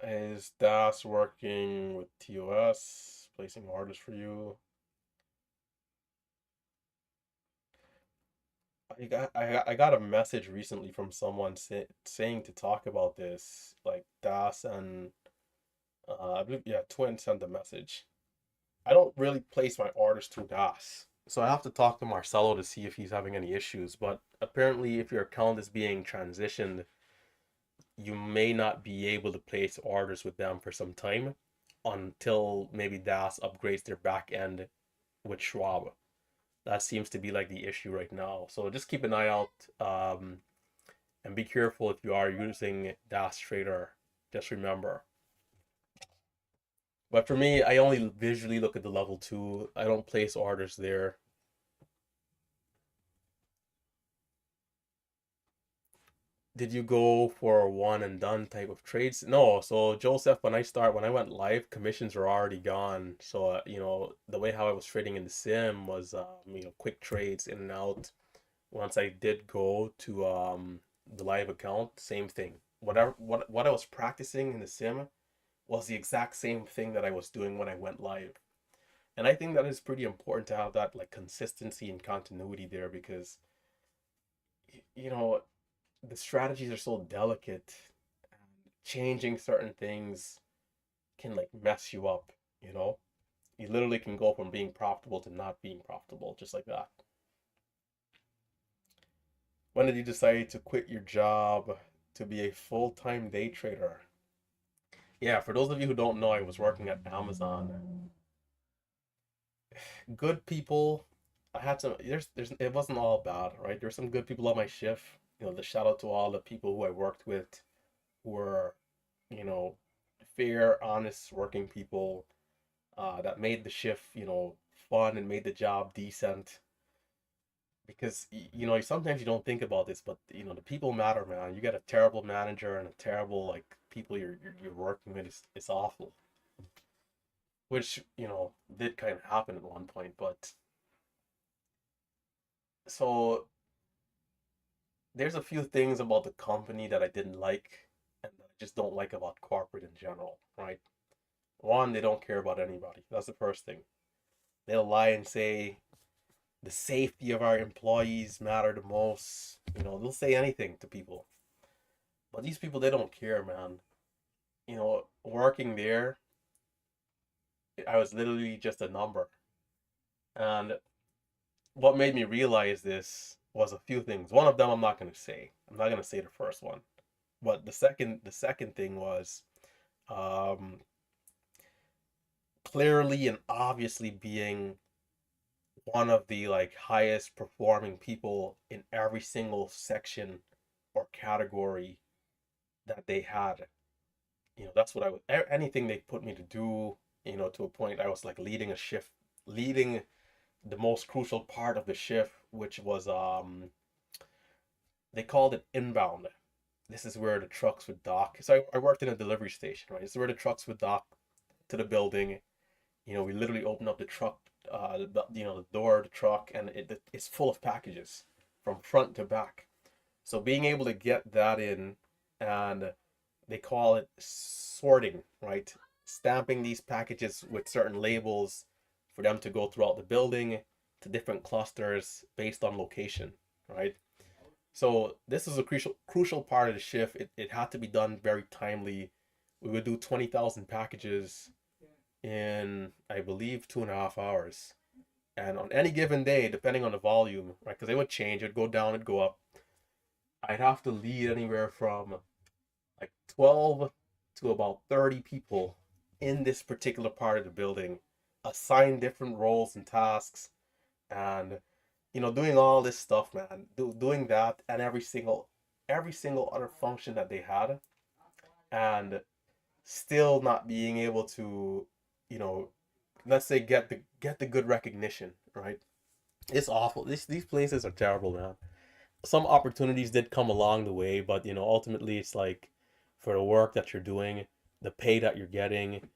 Is Das working with TOS, placing orders for you? I got a message recently from someone saying to talk about this, like Das and I believe, yeah, Twin sent a message. I don't really place my orders through Das, so I have to talk to Marcelo to see if he's having any issues. But apparently, if your account is being transitioned, you may not be able to place orders with them for some time until maybe Das upgrades their back end with Schwab. That seems to be like the issue right now. So just keep an eye out, and be careful if you are using Das Trader. Just remember. But for me, I only visually look at the level 2. I don't place orders there. Did you go for a one and done type of trades? No. So Joseph, when I went live, commissions were already gone. So the way how I was trading in the sim was quick trades in and out. Once I did go to the live account, same thing. What I was practicing in the sim was the exact same thing that I was doing when I went live. And I think that is pretty important to have that like consistency and continuity there, because you know the strategies are so delicate, and changing certain things can like mess you up, you know? You literally can go from being profitable to not being profitable just like that. When did you decide to quit your job to be a full-time day trader? Yeah, for those of you who don't know, I was working at Amazon. Good people. I had some. There's. It wasn't all bad, right? There's some good people on my shift. The shout out to all the people who I worked with, who were, you know, fair, honest, working people, that made the shift, fun and made the job decent. Because sometimes you don't think about this, but the people matter, man. You got a terrible manager and a terrible like people you're working with. It's awful. Which did kind of happen at one point, but so there's a few things about the company that I didn't like, and that I just don't like about corporate in general, right? One, they don't care about anybody. That's the first thing. They'll lie and say the safety of our employees matter the most. They'll say anything to people. But these people, they don't care, man. Working there, I was literally just a number. And what made me realize this was a few things. One of them I'm not going to say. I'm not going to say the first one. But the second thing was um, clearly and obviously being one of the like highest performing people in every single section or category that they had. That's what I was, anything they put me to do, to a point I was like leading a shift, leading the most crucial part of the shift, which was they called it inbound. This is where the trucks would dock. So I worked in a delivery station, right? This is where the trucks would dock to the building. We literally open up the truck, the door of the truck, and it's full of packages from front to back. So being able to get that in, and they call it sorting, right? Stamping these packages with certain labels for them to go throughout the building to different clusters based on location, right? So this is a crucial part of the shift. It had to be done very timely. We would do 20,000 packages in, I believe, 2.5 hours. And on any given day, depending on the volume, right? Because they would change, it'd go down, it'd go up. I'd have to lead anywhere from like 12 to about 30 people in this particular part of the building, assign different roles and tasks, and doing all this stuff, man, doing that and every single other function that they had, and still not being able to, you know, let's say get the good recognition, right? It's awful. These places are terrible, man. Some opportunities did come along the way, but ultimately it's like for the work that you're doing, the pay that you're getting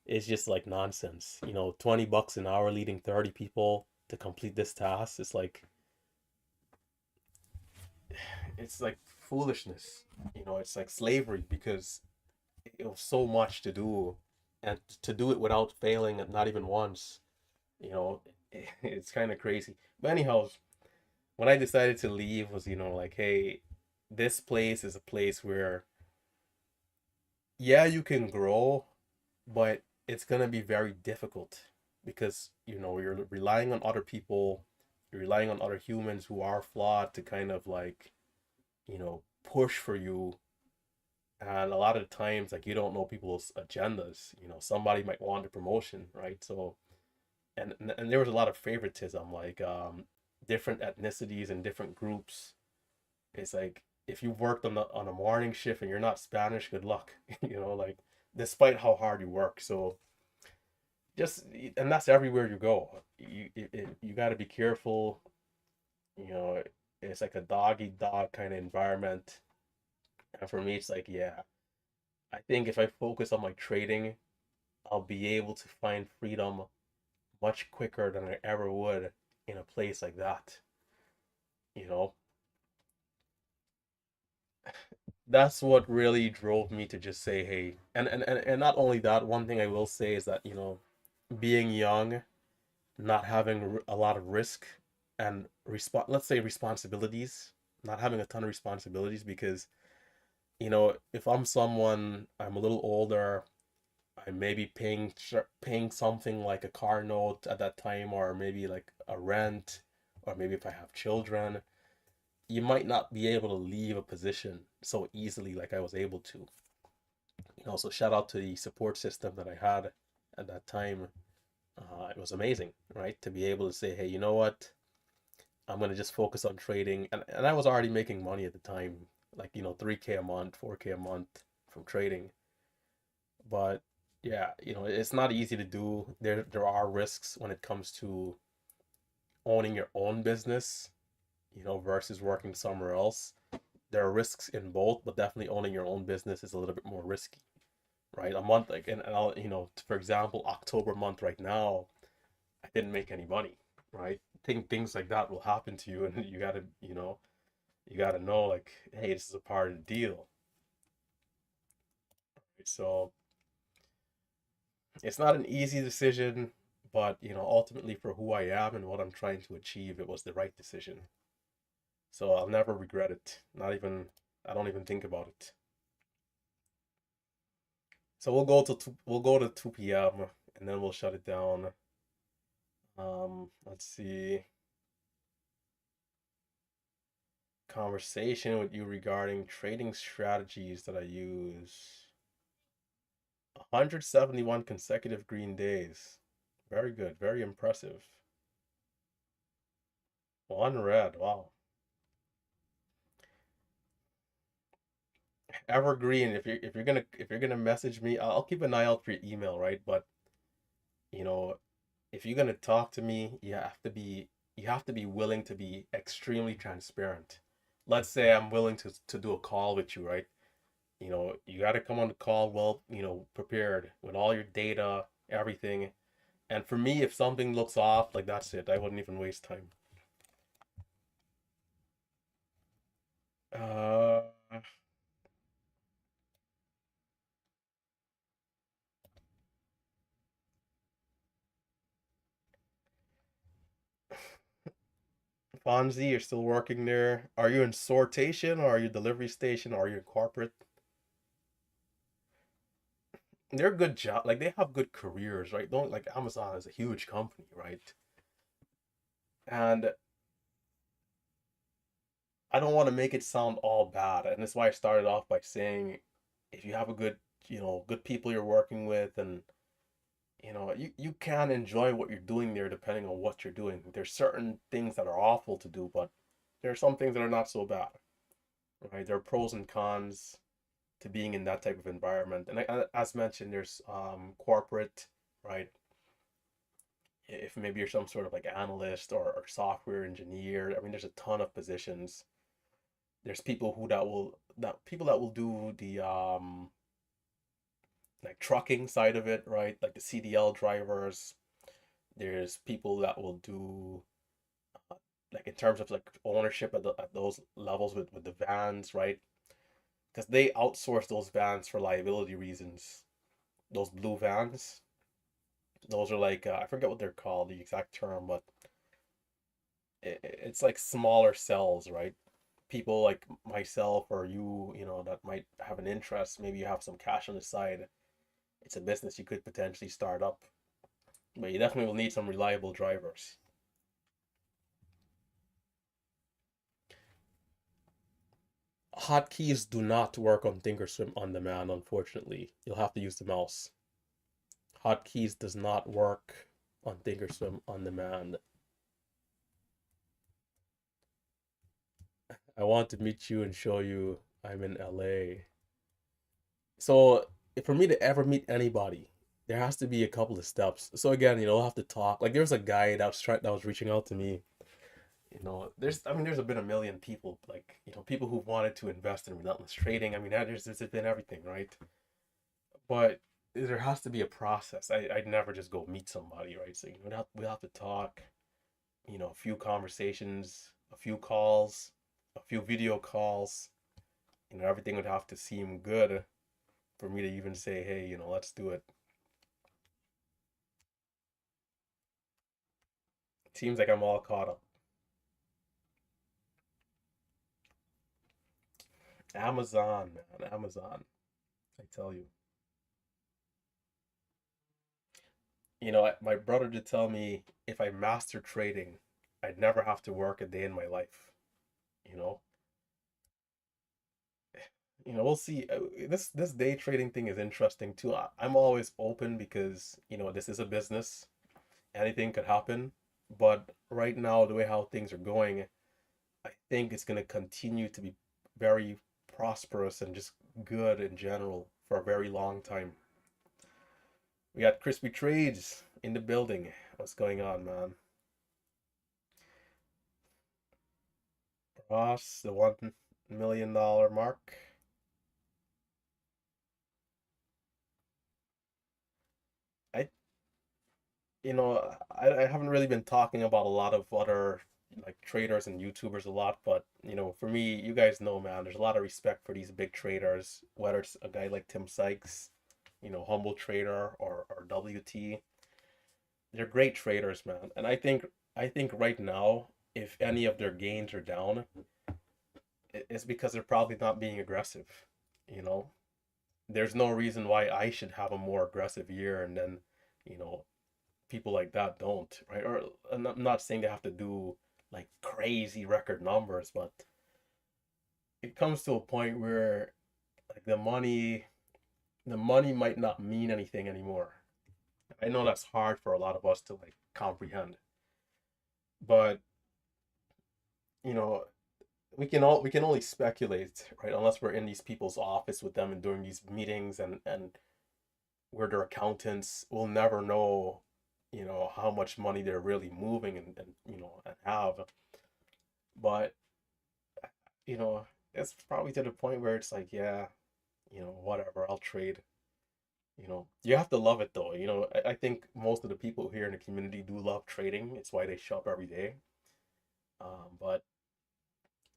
is just like nonsense. $20 an hour leading 30 people to complete this task. It's like foolishness. It's like slavery because it was so much to do, and to do it without failing not even once. You know, it's kind of crazy. But anyhow, when I decided to leave was, like, hey, this place is a place where, yeah, you can grow, but it's gonna be very difficult because, you're relying on other people, you're relying on other humans who are flawed to kind of like, push for you. And a lot of times, like, you don't know people's agendas. Somebody might want a promotion, right? So, and there was a lot of favoritism, like different ethnicities and different groups. It's like if you worked on a morning shift and you're not Spanish, good luck. Like, despite how hard you work. So just, and that's everywhere you go. You got to be careful. You know, it's like a dog eat dog kind of environment. And for me, it's like, yeah, I think if I focus on my trading, I'll be able to find freedom much quicker than I ever would in a place like that. You know, that's what really drove me to just say, hey, and not only that, one thing I will say is that, being young, not having a lot of risk and let's say responsibilities, not having a ton of responsibilities because, if I'm a little older, I may be paying something like a car note at that time, or maybe like a rent, or maybe if I have children, you might not be able to leave a position so easily like I was able to. So shout out to the support system that I had at that time. It was amazing, right? To be able to say, hey, you know what? I'm gonna just focus on trading, and I was already making money at the time, like 3K a month, 4K a month from trading. But yeah, it's not easy to do. There are risks when it comes to owning your own business, versus working somewhere else. There are risks in both, but definitely owning your own business is a little bit more risky, right? A month like, and I'll, for example, October month right now, I didn't make any money, right? Think things like that will happen to you, and you gotta know, like, hey, this is a part of the deal. So it's not an easy decision, but ultimately for who I am and what I'm trying to achieve, it was the right decision. So I'll never regret it. Not even, I don't even think about it. So we'll go to 2 p.m. and then we'll shut it down. Let's see. conversation with you regarding trading strategies that I use. 171 consecutive green days. Very good, very impressive. One red, wow. Evergreen. If you're gonna message me, I'll keep an eye out for your email, right? But you know, if you're gonna talk to me, you have to be willing to be extremely transparent. Let's say I'm willing to do a call with you, right? You got to come on the call well, prepared with all your data, everything. And for me, if something looks off, like that's it. I wouldn't even waste time. Uh, Fonzie, you're still working there. Are you in sortation or are you delivery station or are you in corporate? They're good job, like they have good careers, right? Don't like Amazon is a huge company, right? And I don't want to make it sound all bad, and that's why I started off by saying, if you have a good, good people you're working with, and you can enjoy what you're doing there depending on what you're doing. There's certain things that are awful to do, but there are some things that are not so bad, right? There are pros and cons to being in that type of environment. And as mentioned, there's corporate, right? If maybe you're some sort of like analyst or software engineer, I mean, there's a ton of positions. There's people that will do the like trucking side of it, right? Like the CDL drivers. There's people that will do like in terms of like ownership at those levels with the vans, right? Because they outsource those vans for liability reasons. Those blue vans, those are like I forget what they're called, the exact term, but it's like smaller cells, right? People like myself or you, that might have an interest. Maybe you have some cash on the side. It's a business you could potentially start up, but you definitely will need some reliable drivers. Hotkeys do not work on Thinkorswim on demand, unfortunately. You'll have to use the mouse. Hotkeys does not work on Thinkorswim on demand. I want to meet you and show you I'm in LA. So for me to ever meet anybody, there has to be a couple of steps. So again, I'll have to talk. Like there's a guy that was reaching out to me. There's been a million people, like, people who wanted to invest in relentless trading. I mean, there's been everything, right? But there has to be a process. I'd never just go meet somebody, right? So we have to talk, a few conversations, a few calls, a few video calls. Everything would have to seem good for me to even say, hey, let's do it. It seems like I'm all caught up. Amazon, man, Amazon. I tell you. My brother did tell me if I master trading, I'd never have to work a day in my life. You know, we'll see. This day trading thing is interesting too. I'm always open because this is a business. Anything could happen. But right now, the way how things are going, I think it's going to continue to be very prosperous and just good in general for a very long time. We got crispy trades in the building. What's going on, man? Ross, the $1 million mark. I, I haven't really been talking about a lot of other like traders and YouTubers a lot, but for me, you guys know, man, there's a lot of respect for these big traders, whether it's a guy like Tim Sykes, humble trader or WT. They're great traders, man. And I think right now, if any of their gains are down, it's because they're probably not being aggressive. You know, there's no reason why I should have a more aggressive year and then, you know, people like that don't, right? Or I'm not saying they have to do like crazy record numbers, but it comes to a point where like the money might not mean anything anymore. I know that's hard for a lot of us to like comprehend, but you know, we can only speculate, right? Unless we're in these people's office with them and during these meetings and we're their accountants, we'll never know, how much money they're really moving and and have. But you know, it's probably to the point where it's like, yeah, whatever, I'll trade. You have to love it though. I think most of the people here in the community do love trading. It's why they shop every day. But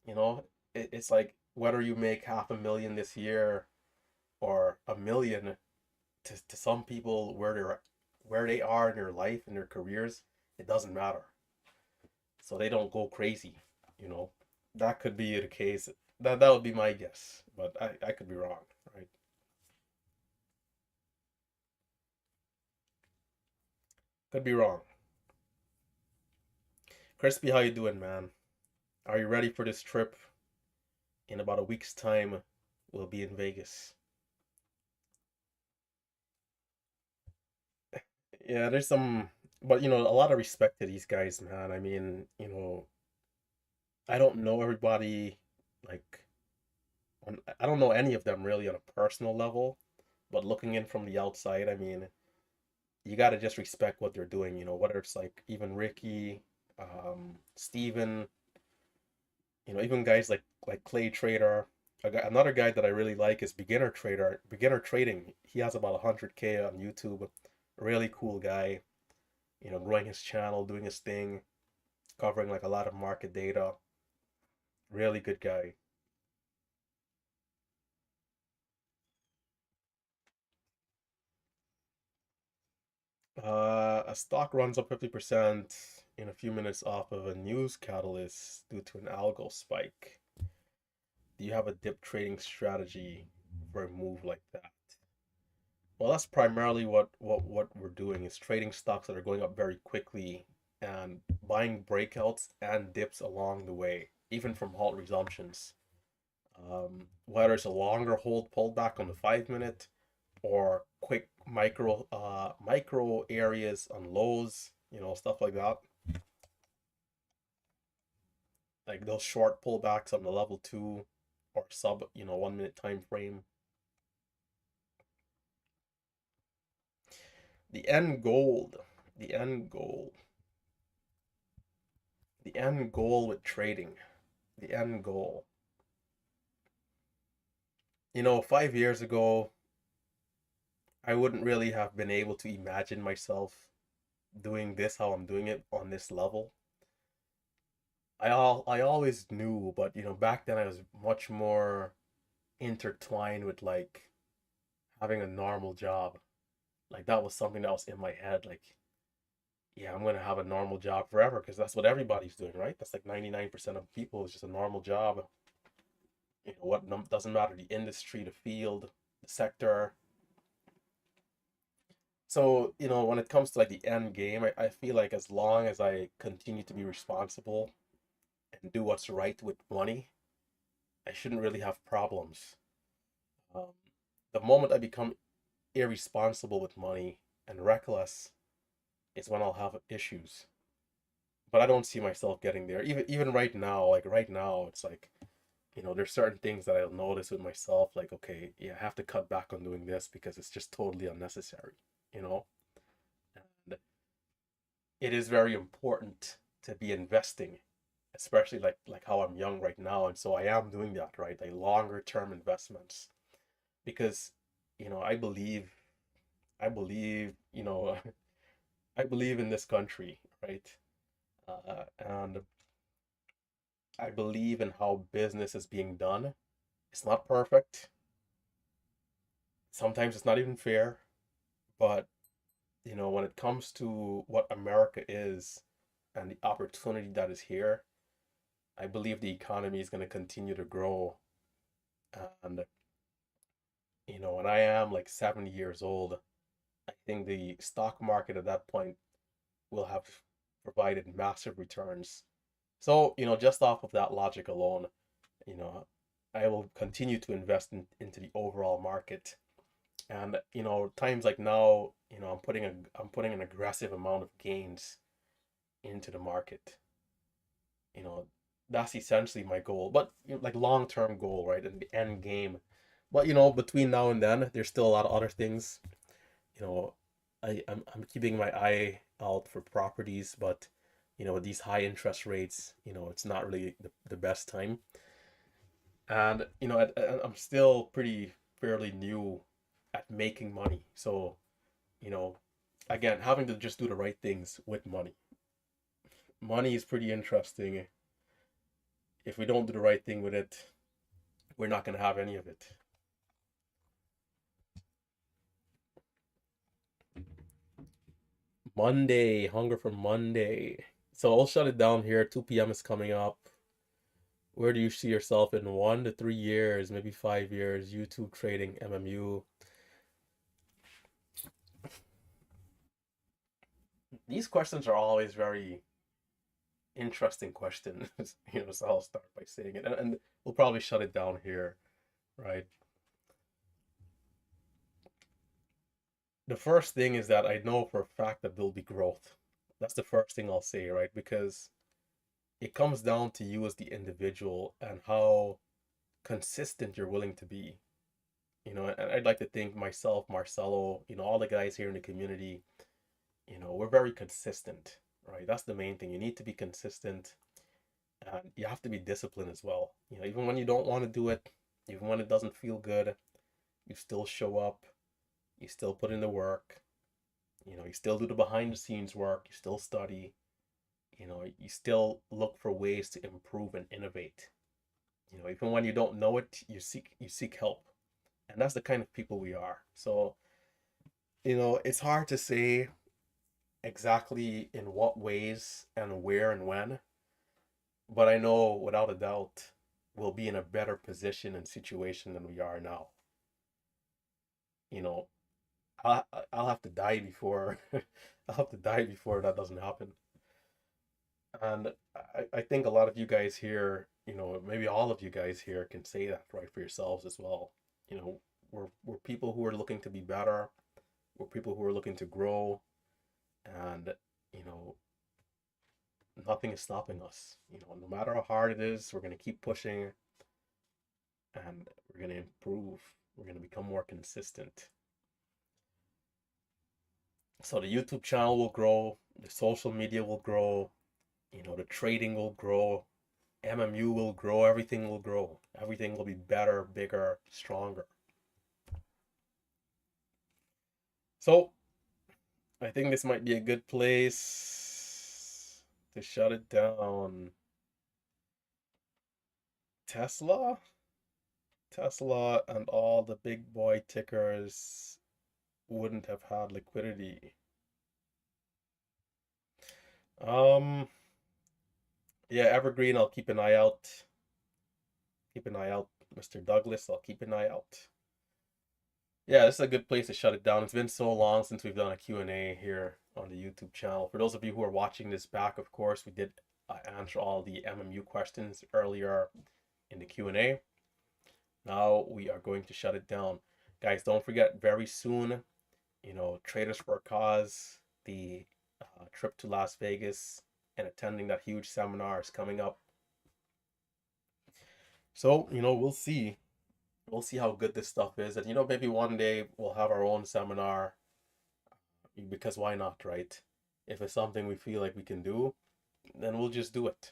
you know, it's like whether you make 500,000 this year or 1 million, to some people where they are in their life and their careers, it doesn't matter. So they don't go crazy. You know, that could be the case. That would be my guess, but I could be wrong, right? Could be wrong. Crispy, how you doing, man? Are you ready for this trip? In about a week's time, we'll be in Vegas. Yeah, there's some, but a lot of respect to these guys, man. I mean, I don't know everybody, like, I don't know any of them really on a personal level, but looking in from the outside, I mean, you got to just respect what they're doing, whether it's like even Ricky, Steven, even guys like Clay Trader. Another guy that I really like is Beginner Trading. He has about 100K on YouTube. Really cool guy, growing his channel, doing his thing, covering like a lot of market data. Really good guy. A stock runs up 50% in a few minutes off of a news catalyst due to an algo spike. Do you have a dip trading strategy for a move like that? Well, that's primarily what we're doing is trading stocks that are going up very quickly and buying breakouts and dips along the way, even from halt resumptions. Whether it's a longer hold pullback on the 5 minute or quick micro areas on lows, stuff like that. Like those short pullbacks on the level two or sub, 1 minute time frame. The end goal, the end goal, the end goal with trading, the end goal. 5 years ago, I wouldn't really have been able to imagine myself doing this how I'm doing it on this level. I always knew, but back then I was much more intertwined with like having a normal job. Like that was something that was in my head. Like, yeah, I'm gonna have a normal job forever because that's what everybody's doing, right? That's like 99% of people is just a normal job. What doesn't matter the industry, the field, the sector. So, when it comes to like the end game, I feel like as long as I continue to be responsible and do what's right with money, I shouldn't really have problems. Um, the moment I become irresponsible with money and reckless is when I'll have issues. But I don't see myself getting there. Even right now, like right now, it's like, there's certain things that I'll notice with myself, like, okay, yeah, I have to cut back on doing this because it's just totally unnecessary, you know? And it is very important to be investing, especially like how I'm young right now. And so I am doing that, right? Like longer term investments. Because, I believe, I believe in this country, right? And I believe in how business is being done. It's not perfect. Sometimes it's not even fair. But, when it comes to what America is and the opportunity that is here, I believe the economy is going to continue to grow. And, when I am like 70 years old, I think the stock market at that point will have provided massive returns. So, just off of that logic alone, you know, I will continue to invest into the overall market. And times like now, I'm putting an aggressive amount of gains into the market. You know, that's essentially my goal, but like long-term goal, right? And the end game. But between now and then, there's still a lot of other things. You know, I'm keeping my eye out for properties, but with these high interest rates, it's not really the best time. And I'm still pretty fairly new at making money. So, you know, again, having to just do the right things with money. Money is pretty interesting. If we don't do the right thing with it, we're not going to have any of it. Monday, hunger for Monday. So I'll shut it down here. 2 p.m. is coming up. Where do you see yourself in 1 to 3 years, maybe 5 years? YouTube trading, MMU. These questions are always very interesting questions. So I'll start by saying it, and we'll probably shut it down here, right? The first thing is that I know for a fact that there'll be growth. That's the first thing I'll say, right? Because it comes down to you as the individual and how consistent you're willing to be. And I'd like to think myself, Marcelo, all the guys here in the community, we're very consistent, right? That's the main thing. You need to be consistent, and you have to be disciplined as well. Even when you don't want to do it, even when it doesn't feel good, you still show up, you still put in the work, you still do the behind the scenes work, you still study, you still look for ways to improve and innovate. Even when you don't know it, you seek help. And that's the kind of people we are. So, it's hard to say exactly in what ways and where and when, but I know without a doubt we'll be in a better position and situation than we are now. You know, I'll have to die before I'll have to die before that doesn't happen. And I think a lot of you guys here, maybe all of you guys here can say that right for yourselves as well. You know, we're people who are looking to be better. We're people who are looking to grow, and you know, nothing is stopping us. No matter how hard it is, we're gonna keep pushing, and we're gonna improve. We're gonna become more consistent. So the YouTube channel will grow, the social media will grow, the trading will grow, MMU will grow, everything will grow. Everything will be better, bigger, stronger. So I think this might be a good place to shut it down. Tesla? Tesla and all the big boy tickers wouldn't have had liquidity. Um, yeah, Evergreen, I'll keep an eye out. Keep an eye out. Mr. Douglas, I'll keep an eye out. Yeah, this is a good place to shut it down. It's been so long since we've done a Q&A here on the YouTube channel. For those of you who are watching this back, of course, we did answer all the MMU questions earlier in the Q&A. Now we are going to shut it down. Guys, don't forget, very soon, Traders for a Cause, the trip to Las Vegas, and attending that huge seminar is coming up. So, we'll see. We'll see how good this stuff is. And, maybe one day we'll have our own seminar, because why not, right? If it's something we feel like we can do, then we'll just do it.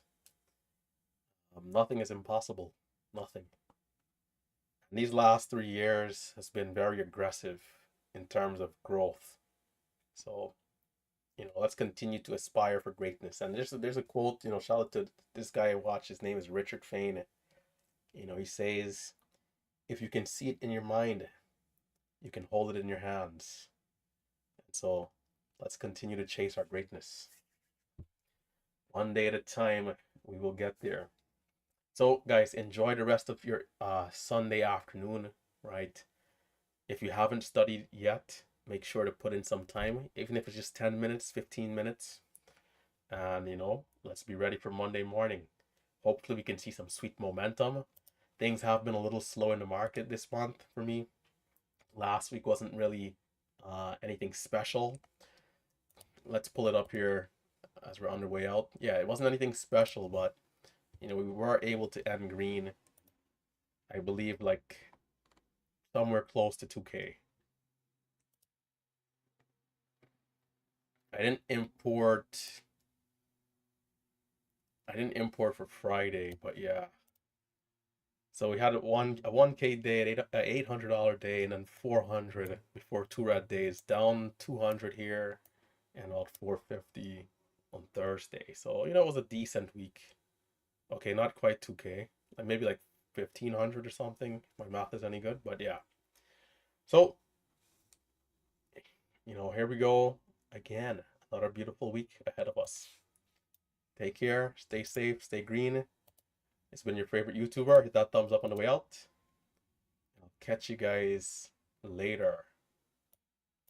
Nothing is impossible. Nothing. And these last 3 years has been very aggressive in terms of growth. So, let's continue to aspire for greatness. And there's a quote, shout out to this guy I watch. His name is Richard Fain. He says, if you can see it in your mind, you can hold it in your hands. And so let's continue to chase our greatness. One day at a time, we will get there. So guys, enjoy the rest of your Sunday afternoon, right? If you haven't studied yet, make sure to put in some time, even if it's just 10 minutes, 15 minutes. And let's be ready for Monday morning. Hopefully we can see some sweet momentum, things have been a little slow in the market this month for me. Last week wasn't really anything special. Let's pull it up here as we're on the way out. Yeah, it wasn't anything special, but we were able to end green, I believe, like somewhere close to 2K. I didn't import for Friday, but yeah. So we had a 1K day, an $800 day, and then 400 before 2 red days, down 200 here, and about 450 on Thursday. So it was a decent week. Okay, not quite 2K, like maybe like 1500 or something. If my math is any good, but yeah. So here we go again. Another beautiful week ahead of us. Take care, stay safe, stay green. It's been your favorite YouTuber. Hit that thumbs up on the way out. I'll catch you guys later.